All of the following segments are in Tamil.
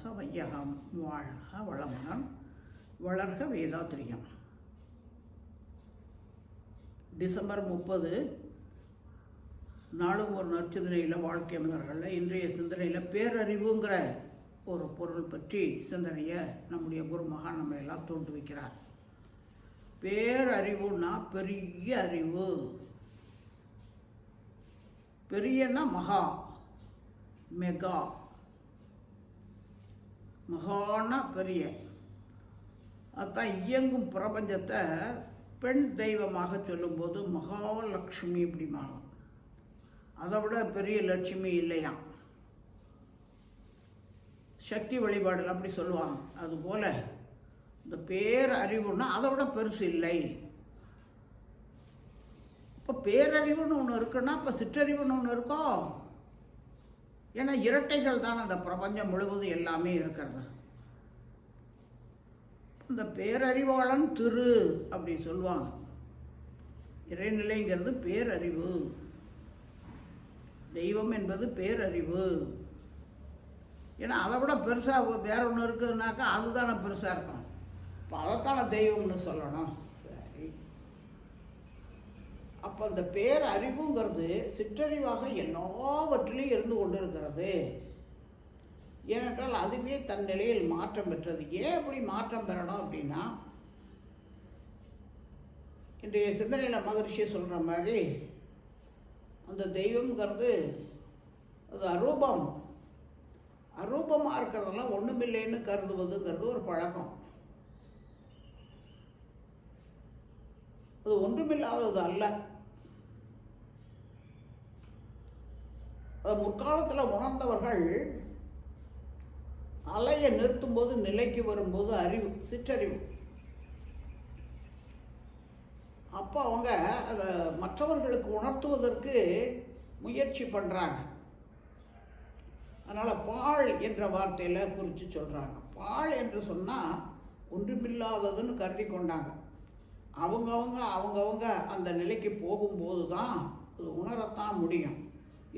வாழ்க வையகம் வாழ்க வளமுடன் வளர்க வேதாத்திரியம். டிசம்பர் 30 நாளும் ஒரு நற்சிந்தனையில் வாழ்க்கை மலர்களில் இன்றைய சிந்தனையில் பேரறிவுங்கிற ஒரு பொருள் பற்றி சிந்தனையை நம்முடைய குருமகா நம்ம எல்லாம் தோண்டு வைக்கிறார். பேரறிவுன்னா பெரிய அறிவு. பெரியன்னா மகா, மெகா. மகானா பெரிய. அதுதான் இயங்கும் பிரபஞ்சத்தை பெண் தெய்வமாக சொல்லும்போது மகாலட்சுமி அப்படிமாங்க. அதை விட பெரிய லட்சுமி இல்லையாம். சக்தி வழிபாடுகள் அப்படி சொல்லுவாங்க. அதுபோல் இந்த பேரறிவுன்னா அதை விட பெருசு இல்லை. இப்போ பேரறிவுன்னு ஒன்று இருக்குன்னா இப்போ சிற்றறிவுன்னு ஒன்று இருக்கோ. ஏன்னா இரட்டைகள் தான் அந்த பிரபஞ்சம் முழுவதும் எல்லாமே இருக்கிறது. இந்த பேரறிவாளன் திரு அப்படி சொல்லுவாங்க. இறைநிலைங்கிறது பேரறிவு. தெய்வம் என்பது பேரறிவு. ஏன்னா அதை விட பெருசாக வேற ஒன்று இருக்குதுனாக்கா அதுதானே பெருசாக இருக்கும். இப்போ அதைத்தானே தெய்வம்னு சொல்லணும். சரி, அப்போ இந்த பேரறிவுங்கிறது சிற்றறிவாக எல்லாவற்றிலையும் இருந்து கொண்டு இருக்கிறது. ஏனென்றால் அதுவே தன் நிலையில் மாற்றம் பெற்றது. ஏன் அப்படி மாற்றம் பெறணும் அப்படின்னா, இன்றைய சிந்தனையில் மகரிஷியை சொல்கிற மாதிரி அந்த தெய்வம்ங்கிறது அது அரூபம். அரூபமாக இருக்கிறதெல்லாம் ஒன்றுமில்லைன்னு கருதுவதுங்கிறது ஒரு பழக்கம். அது ஒன்றுமில்லாதது அல்ல. அது முற்காலத்தில் உணர்ந்தவர்கள் அலையை நிறுத்தும் போது நிலைக்கு வரும்போது அறிவு, சிற்றறிவு. அப்போ அவங்க அதை மற்றவர்களுக்கு உணர்த்துவதற்கு முயற்சி பண்ணுறாங்க. அதனால் பால் என்ற வார்த்தையில் குறித்து சொல்கிறாங்க. பால் என்று சொன்னால் ஒன்றுமில்லாததுன்னு கருதி கொண்டாங்க. அவங்கவுங்க அந்த நிலைக்கு போகும்போது தான் அது உணரத்தான் முடியும்.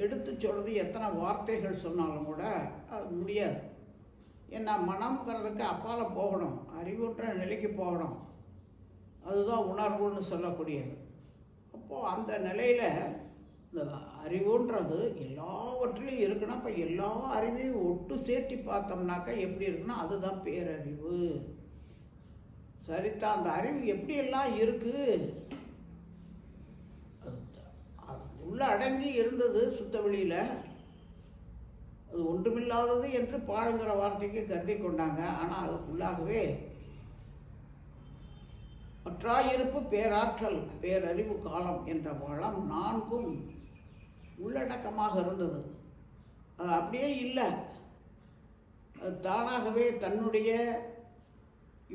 எடுத்து சொல்கிறது எத்தனை வார்த்தைகள் சொன்னாலும் கூட அது முடியாது. ஏன்னா மனம்ங்கிறதுக்கு அப்பால் போகணும், அறிவுன்ற நிலைக்கு போகணும். அதுதான் உணர்வுன்னு சொல்லக்கூடியது. அப்போது அந்த நிலையில் இந்த அறிவுன்றது எல்லாவற்றிலையும் இருக்குன்னா இப்போ எல்லா அறிவையும் ஒட்டு சேர்த்தி பார்த்தோம்னாக்கா எப்படி இருக்குன்னா அதுதான் பேரறிவு. சரிதான், அந்த அறிவு எப்படியெல்லாம் இருக்குது. அது உள்ள அடங்கி இருந்தது சுத்த வெளியில். அது ஒன்றுமில்லாதது என்று பால்கிற வார்த்தைக்கு கருதி கொண்டாங்க. ஆனால் அதுக்குள்ளாகவே பற்றாயிருப்பு, பேராற்றல், பேரறிவு, காலம் என்ற வளம் நான்கும் உள்ளடக்கமாக இருந்தது. அது அப்படியே இல்லை. அது தானாகவே தன்னுடைய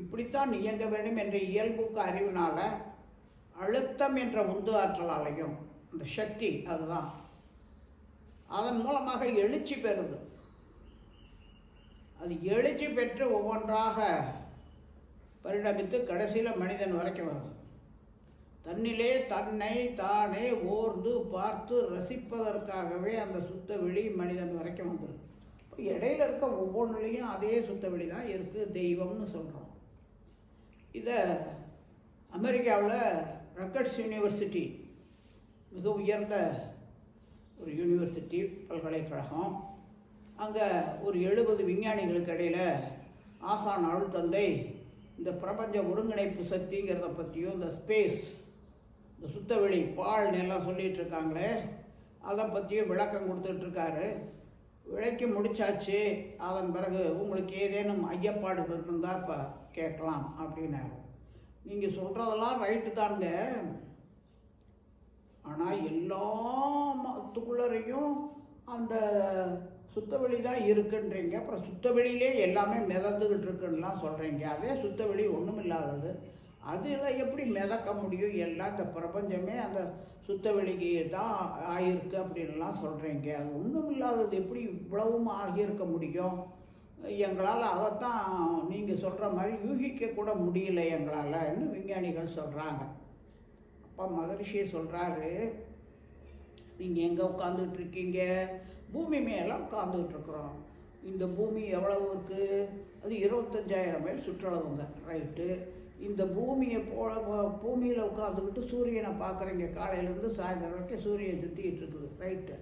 இப்படித்தான் இயங்க வேண்டும் என்ற இயல்புக்கு அறிவினால் அழுத்தம் என்ற உந்து ஆற்றலாலையும் அந்த சக்தி அதுதான் அதன் மூலமாக எழுச்சி பெறுது. அது எழுச்சி பெற்று ஒவ்வொன்றாக பரிணமித்து கடைசியில் மனிதன் வரைக்கும் வருது. தன்னிலே தன்னை தானே ஓர்ந்து பார்த்து ரசிப்பதற்காகவே அந்த சுத்த வெளி மனிதன் வரைக்கும் வந்துடும். இப்போ இடையில இருக்க ஒவ்வொன்றுலேயும் அதே சுத்த வெளி தான் இருக்குது, தெய்வம்னு சொல்கிறோம். இதை அமெரிக்காவில் ரக்கட்ஸ் யூனிவர்சிட்டி, மிக உயர்ந்த ஒரு யூனிவர்சிட்டி, பல்கலைக்கழகம். அங்கே ஒரு 70 விஞ்ஞானிகளுக்கு இடையில் ஆசான் அருள் தந்தை இந்த பிரபஞ்ச ஒருங்கிணைப்பு சக்திங்கிறத பற்றியும் இந்த ஸ்பேஸ், இந்த சுத்தவெளி, பால் எல்லாம் சொல்லிகிட்டு இருக்காங்களே அதை பற்றியும் விளக்கம் கொடுத்துட்ருக்காரு. விளக்கி முடித்தாச்சு. அதன் பிறகு உங்களுக்கு ஏதேனும் ஐயப்பாடுகள் இருந்தால் இப்போ கேட்கலாம் அப்படின்னாரு. நீங்கள் சொல்கிறதெல்லாம் ரைட்டு தாங்க, ஆனால் எல்லாத்துக்குள்ளரையும் அந்த சுத்தவெளி தான் இருக்குன்றீங்க. அப்புறம் சுத்தவெளியிலே எல்லாமே மிதந்துக்கிட்டு இருக்குன்னுலாம் சொல்கிறீங்க. அதே சுத்தவெளி ஒன்றும் இல்லாதது, அதில் எப்படி மிதக்க முடியும்? எல்லாம் இந்த பிரபஞ்சமே அந்த சுத்தவெளிக்கு தான் ஆகியிருக்கு அப்படின்லாம் சொல்கிறீங்க. அது ஒன்றும் இல்லாதது எப்படி இவ்வளவும் ஆகியிருக்க முடியும்? எங்களால் அதைத்தான் நீங்கள் சொல்கிற மாதிரி யூகிக்க கூட முடியல எங்களால் விஞ்ஞானிகள் சொல்கிறாங்க. அப்பா மகரிஷியை சொல்கிறாரு, நீங்கள் எங்கே உட்காந்துட்டு இருக்கீங்க? பூமி மேலே உட்காந்துக்கிட்டு இருக்கிறோம். இந்த பூமி எவ்வளவு இருக்குது? அது 25,000 மைல் சுற்றளவுங்க. ரைட்டு. இந்த பூமியை பூமியில் உட்காந்துக்கிட்டு சூரியனை பார்க்குறீங்க. காலையிலேருந்து சாயந்தரம் வரைக்கும் சூரியன் சுற்றிக்கிட்டு இருக்குது. ரைட்டு.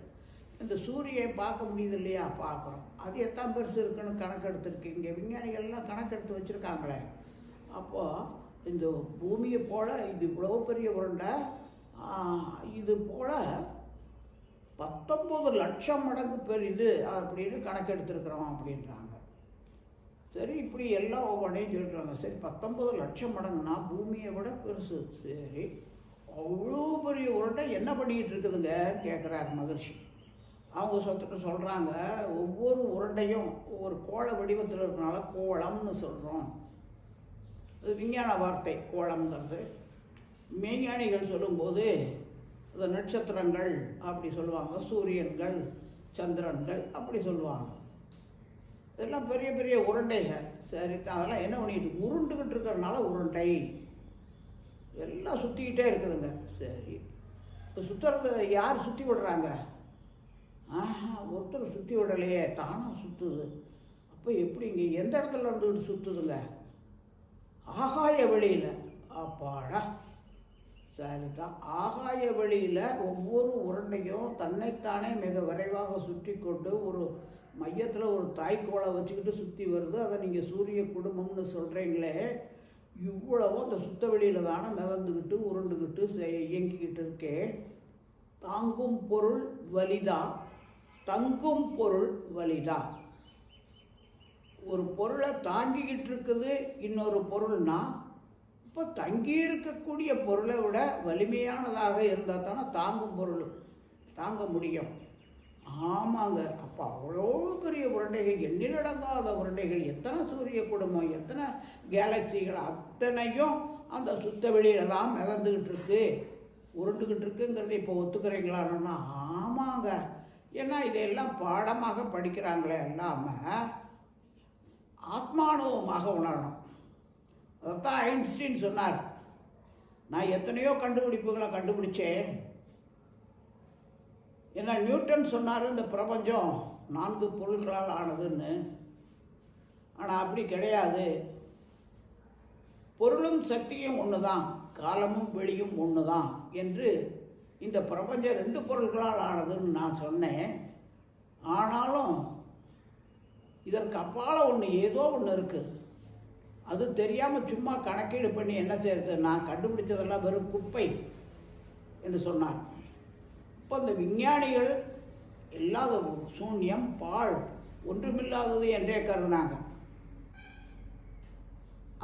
இந்த சூரியனை பார்க்க முடியுது இல்லையா? பார்க்குறோம். அது எத்தனை பெருசு இருக்குன்னு கணக்கெடுத்துருக்கீங்க. விஞ்ஞானிகள்லாம் கணக்கெடுத்து வச்சுருக்காங்களே. அப்போது இந்த பூமியை போல் இது இவ்வளோ பெரிய உருண்டை, இது போல் 19 லட்சம் மடங்கு பெரிது அப்படின்னு கணக்கெடுத்துருக்குறோம் அப்படின்றாங்க. சரி, இப்படி எல்லாம் ஒவ்வொன்றையும் சொல்லிட்டுறாங்க. சரி, 19 லட்சம் மடங்குனா பூமியை விட பெருசு. சரி, அவ்வளோ பெரிய உருண்டை என்ன பண்ணிக்கிட்டு இருக்குதுங்க கேட்குறாரு மகர்ஷி. அவங்க சொல்கிறாங்க, ஒவ்வொரு உருண்டையும் ஒவ்வொரு கோள வடிவத்தில் இருக்கனால கோளம்னு சொல்கிறோம். அது விஞ்ஞான வார்த்தை கோளம்ங்கிறது. மெய்ஞானிகள் சொல்லும்போது அது நட்சத்திரங்கள் அப்படி சொல்லுவாங்க, சூரியன்கள், சந்திரன்கள் அப்படி சொல்லுவாங்க. இதெல்லாம் பெரிய பெரிய உருண்டைகள். சரி, அதெல்லாம் என்ன பண்ணிட்டு உருண்டுக்கிட்டு இருக்கிறதுனால உருண்டை எல்லாம் சுற்றிக்கிட்டே இருக்குதுங்க. சரி, இப்போ சுற்றுறது யார் சுற்றி விடுறாங்க? ஒருத்தர் சுற்றி விடலையே, தானாக சுற்றுது. அப்போ எப்படிங்க, எந்த இடத்துல இருந்துக்கிட்டு சுற்றுதுங்க? ஆகாய வெளியில். அப்பாடா, சரிதான். ஆகாய வெளியில் ஒவ்வொரு உருண்டையும் தன்னைத்தானே மிக விரைவாக சுற்றி கொண்டு ஒரு மையத்தில் ஒரு தாய்க்கோளை வச்சுக்கிட்டு சுற்றி வருது. அதை நீங்கள் சூரிய குடும்பம்னு சொல்கிறீங்களே, இவ்வளவும் அந்த சுத்த வெளியில் தானே மிதந்துக்கிட்டு உருண்டுக்கிட்டு இயங்கிக்கிட்டு இருக்கே. தாங்கும் பொருள் வலிதா, தங்கும் பொருள் வலிதா. ஒரு பொருளை தாங்கிக்கிட்டு இருக்குது இன்னொரு பொருள்னா, இப்போ தங்கி இருக்கக்கூடிய பொருளை விட வலிமையானதாக இருந்தால் தானே தாங்கும் பொருள் தாங்க முடியும். ஆமாங்க. அப்போ அவ்வளோ பெரிய உருண்டைகள், எண்ணிலடங்காத உருண்டைகள், எத்தனை சூரிய குடும்பம், எத்தனை கேலக்சிகள், அத்தனையும் அந்த சுத்த வெளியில் தான் மிதந்துக்கிட்டு இருக்கு, உருண்டுக்கிட்டு இருக்குங்கிறத இப்போ ஒத்துக்கிறீங்களான்னா? ஆமாங்க. ஏன்னா இதையெல்லாம் பாடமாக படிக்கிறாங்களே இல்லாமல் ஆத்மானுபவமாக உணரணும். அதைத்தான் ஐன்ஸ்டீன் சொன்னார். நான் எத்தனையோ கண்டுபிடிப்புகளை கண்டுபிடிச்சேன். ஏன்னா நியூட்டன் சொன்னார் இந்த பிரபஞ்சம் 4 பொருள்களால் ஆனதுன்னு. ஆனால் அப்படி கிடையாது. பொருளும் சக்தியும் ஒன்று தான், காலமும் வெளியும் ஒன்று தான் என்று இந்த பிரபஞ்சம் 2 பொருள்களால் ஆனதுன்னு நான் சொன்னேன். ஆனாலும் இதற்கு அப்பால் ஒன்று ஏதோ ஒன்று இருக்குது. அது தெரியாமல் சும்மா கணக்கீடு பண்ணி என்ன செய்யறது, நான் கண்டுபிடிச்சதெல்லாம் வெறும் குப்பை என்று சொன்னார். இப்போ இந்த விஞ்ஞானிகள் இல்லாத சூன்யம், பாழ், ஒன்றுமில்லாதது என்றே கருதினாங்க.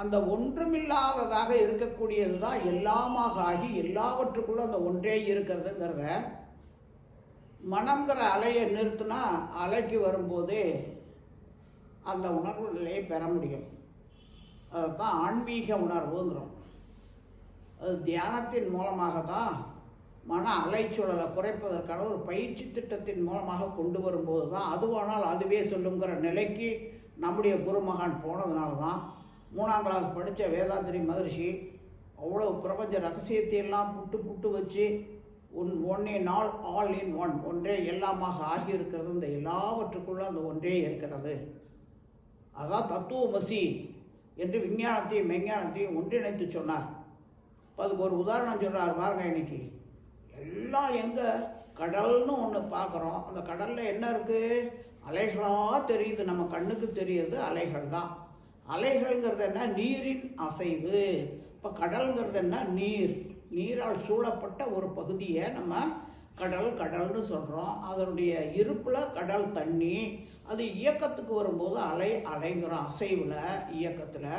அந்த ஒன்றுமில்லாததாக இருக்கக்கூடியது தான் எல்லாமாக ஆகி எல்லாவற்றுக்குள்ள அந்த ஒன்றே இருக்கிறதுங்கிறத மனம்ங்கிற அலையை நிறுத்தினா அலைக்கு வரும்போதே அந்த உணர்வு நிலையை பெற முடியும். அதுதான் ஆன்மீக உணர்வுங்கிறோம். அது தியானத்தின் மூலமாக தான் மன அலைச்சூழலை குறைப்பதற்கான ஒரு பயிற்சி திட்டத்தின் மூலமாக கொண்டு வரும்போது தான் அதுவானால் அதுவே சொல்லுங்கிற நிலைக்கு நம்முடைய குருமகான் போனதுனால தான் 3ஆம் கிளாஸ் படித்த வேதாந்திரி மகர்ஷி அவ்வளோ பிரபஞ்ச ரகசியத்தையெல்லாம் புட்டு வச்சு one in all, all in one, ஒன்றே எல்லாமாக ஆகியிருக்கிறது. இந்த எல்லாவற்றுக்குள்ள அந்த ஒன்றே இருக்கிறது. அதான் தத்துவமசி என்று விஞ்ஞானத்தையும் மெஞ்ஞானத்தையும் ஒன்றிணைத்து சொன்னார். இப்போ அதுக்கு ஒரு உதாரணம் சொல்கிறார் பாருங்க. இன்னைக்கு எல்லாம் எங்கே கடல்னு ஒன்று பார்க்குறோம். அந்த கடலில் என்ன இருக்குது? அலைகளாக தெரியுது, நம்ம கண்ணுக்கு தெரியுது அலைகள் தான். அலைகள்ங்கிறது என்ன? நீரின் அசைவு. இப்போ கடல்ங்கிறது என்ன? நீர், நீரால் சூழப்பட்ட ஒரு பகுதியை நம்ம கடல்னு சொல்கிறோம். அதனுடைய இருப்பில் கடல் தண்ணி, அது இயக்கத்துக்கு வரும்போது அலைங்கிறோம், அசைவில், இயக்கத்தில்.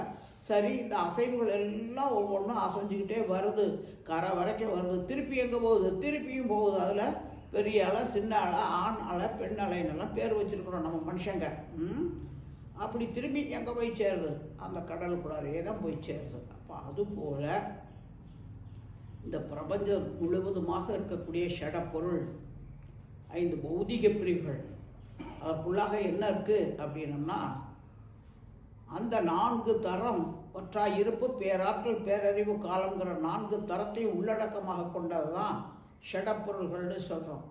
சரி, இந்த அசைவுகள் எல்லாம் ஒவ்வொன்றும் அசைஞ்சிக்கிட்டே வருது, கரை வரைக்கும் வருது. திருப்பி எங்கே போகுது? திருப்பியும் போகுது. அதில் பெரிய அலை, சின்ன அலை, ஆண் அலை, பெண் அலைன்னெல்லாம் பேர் வச்சுருக்குறோம் நம்ம மனுஷங்க. அப்படி திரும்பி எங்கே போய் சேருது? அந்த கடலுக்குள்ளாரையே தான் போய் சேருது. அப்போ அதுபோல் இந்த பிரபஞ்சம் முழுவதுமாக இருக்கக்கூடிய ஷடப்பொருள் 5 பௌதிக பிரிவுகள், அதற்குள்ளாக என்ன இருக்குது அப்படின்னம்னா அந்த 4 தரம், ஒற்றாய் இருப்பு, பேராற்றல், பேரறிவு, காலங்கிற 4 தரத்தை உள்ளடக்கமாக கொண்டது தான் ஷடப்பொருள்கள்னு சொல்கிறோம்.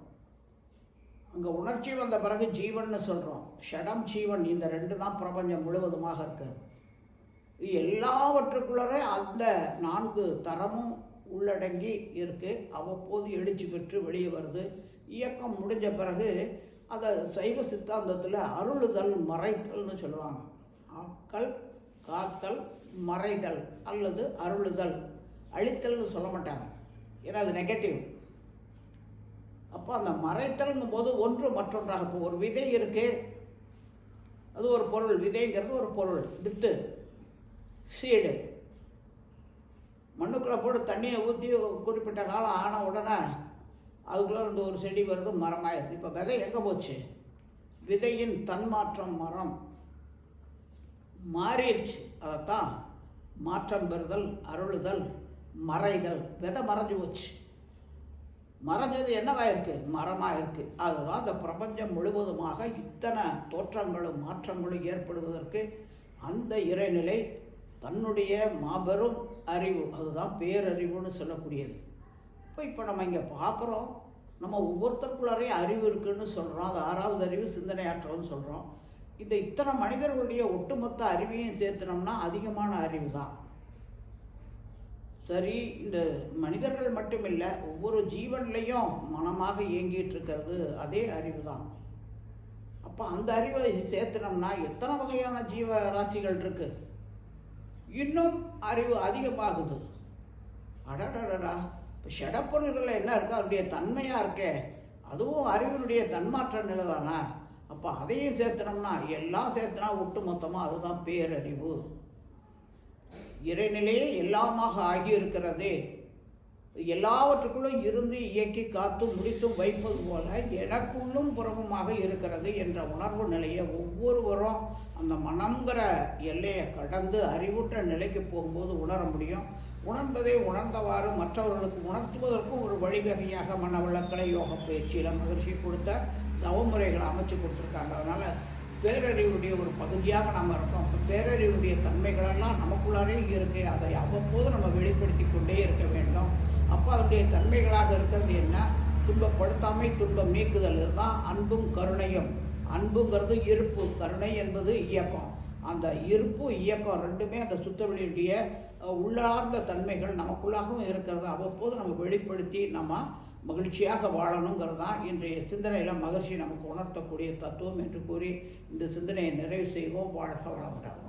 அங்கே உணர்ச்சி வந்த பிறகு ஜீவன்னு சொல்கிறோம். ஷடம் ஜீவன், இந்த ரெண்டு தான் பிரபஞ்சம் முழுவதுமாக இருக்குது. எல்லாவற்றுக்குள்ளே அந்த 4 தரமும் உள்ளடங்கி இருக்குது. அவ்வப்போது எழுச்சி பெற்று வெளியே வருது. இயக்கம் முடிஞ்ச பிறகு அதை சைவ சித்தாந்தத்தில் அருளுதல் மறைத்தல்னு சொல்லுவாங்க. ஆக்கல், காத்தல், மறைதல் அல்லது அருளுதல். அழித்தல்னு சொல்ல மாட்டாங்க, ஏன்னா அது நெகட்டிவ். அப்போ அந்த மறைத்தல்ங்கும் போது ஒன்று மற்றொன்றாக, இப்போ ஒரு விதை இருக்குது, அது ஒரு பொருள். விதைங்கிறது ஒரு பொருள், வித்து, சீடு. மண்ணுக்குள்ளே போட்டு தண்ணியை ஊற்றி குறிப்பிட்ட காலம் ஆன உடனே அதுக்குள்ளே இருந்து ஒரு செடி வருது, மரமாயிருது. இப்போ விதை எங்கே போச்சு? விதையின் தன்மாற்றம் மரம் மாறிடுச்சு. அதைத்தான் மாற்றம் பெறுதல், அருளுதல், மறைதல். விதை மறைஞ்சு போச்சு. மறைஞ்சது என்னவாக இருக்குது? மரமாக இருக்குது. அதுதான் இந்த பிரபஞ்சம் முழுவதுமாக இத்தனை தோற்றங்களும் மாற்றங்களும் ஏற்படுவதற்கு அந்த இறைநிலை தன்னுடைய மாபெரும் அறிவு, அதுதான் பேரறிவுன்னு சொல்லக்கூடியது. இப்போ நம்ம இங்கே பார்க்குறோம், நம்ம ஒவ்வொருத்தருக்குள்ளாரையும் அறிவு இருக்குதுன்னு சொல்கிறோம். அது 6வது அறிவு, சிந்தனை ஆற்றல்னு சொல்கிறோம். இந்த இத்தனை மனிதர்களுடைய ஒட்டுமொத்த அறிவையும் சேர்த்துனோம்னா அதிகமான அறிவு தான். சரி, இந்த மனிதர்கள் மட்டுமில்லை, ஒவ்வொரு ஜீவன்லையும் மனமாக இயங்கிட்டு இருக்கிறது அதே அறிவு தான். அப்போ அந்த அறிவை சேர்த்துனோம்னா எத்தனை வகையான ஜீவராசிகள் இருக்கு, இன்னும் அறிவு அதிகமாகுது. அடடடா, இப்போ ஷடப்பொருள்களில் என்ன இருக்கோ அதனுடைய தன்மையாக இருக்கே, அதுவும் அறிவினுடைய தன்மாற்ற நிலை தானே. அப்போ அதையும் சேர்த்துனோம்னா, எல்லாம் சேர்த்துனா ஒட்டு மொத்தமாக அதுதான் பேரறிவு. இறைநிலையே எல்லாமாக ஆகியிருக்கிறதே, எல்லாவற்றுக்குள்ளும் இருந்து இயக்கி காத்து முடித்தும் வைப்பது போல எனக்குள்ளும் புறமுமாக இருக்கிறது என்ற உணர்வு நிலையை ஒவ்வொருவரும் அந்த மனம்ங்கிற எல்லையை கடந்து அறிவுற்ற நிலைக்கு போகும்போது உணர முடியும். உணர்ந்ததை உணர்ந்தவாறு மற்றவர்களுக்கு உணர்த்துவதற்கும் ஒரு வழிவகையாக மனவளக்கலை யோக பயிற்சியில் மகிழ்ச்சி கொடுத்த தவமுறைகளை அமைச்சு கொடுத்துருக்காங்க. அதனால் பேரறிவுடைய ஒரு பகுதியாக நாம் இருக்கோம். இப்போ பேரறிவுடைய தன்மைகளெல்லாம் நமக்குள்ளாரே இருக்குது. அதை அவ்வப்போது நம்ம வெளிப்படுத்தி கொண்டே இருக்க வேண்டும். அப்போ அதனுடைய தன்மைகளாக இருக்கிறது என்ன? துன்பப்படுத்தாமை, துன்பம் நீக்குதல். இதுதான் அன்பும் கருணையும். அன்புங்கிறது இருப்பு, கருணை என்பது இயக்கம். அந்த இருப்பு இயக்கம் ரெண்டுமே அந்த சுத்தவெளியுடைய உள்ளார்ந்த தன்மைகள் நமக்குள்ளாகவும் இருக்கிறது. அவ்வப்போது நம்ம வெளிப்படுத்தி நம்ம மகிழ்ச்சியாக வாழணுங்கிறது தான் இன்றைய சிந்தனையில் மகிழ்ச்சி நமக்கு உணர்த்தக்கூடிய தத்துவம் என்று கூறி இந்த சிந்தனையை நிறைவு செய்வோம். வாழ்க வளமுடன்.